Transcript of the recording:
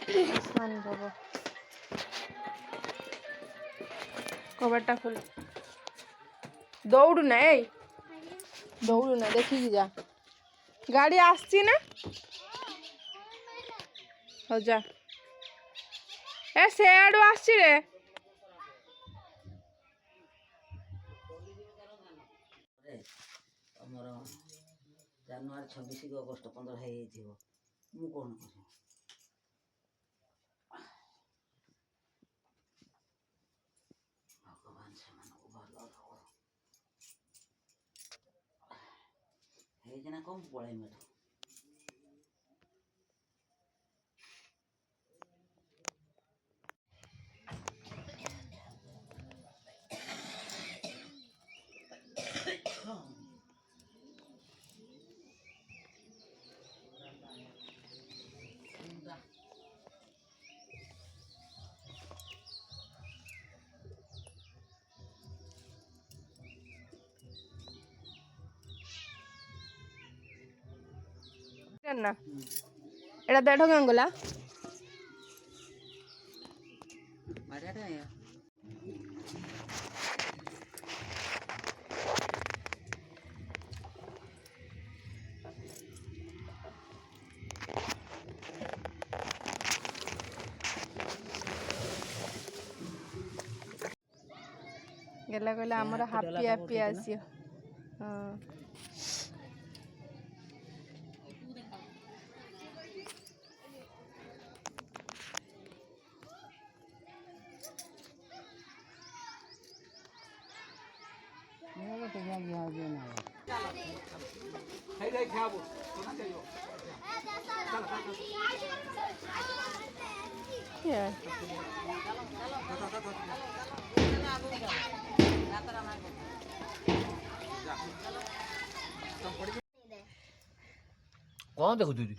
आसमान बाबा कबाटा खोल दौड़ू ना दौड़ू ना देखिकी जा गाड़ी आसची ना हो जा ए सेआडू आसची रे ଆମର ଜାନୁଆରୀ 26 କି ଅଗଷ୍ଟ 15 ହେଇଯାଇଥିବ ମୁଁ କଣ କରିବି ଭଗବାନ ସେମାନଙ୍କୁ ଭଲ ରଖ ହେଇକିନା କମ ପଳେଇମି ଏଠୁ ना एटा देढ़ गंगला गला गला हमर हैप्पी हैप्पी आसियो हां मेरे तो जा गया जो ना खाई जाए खाबो सोना चाहिए Yeah. कौन देखो दीदी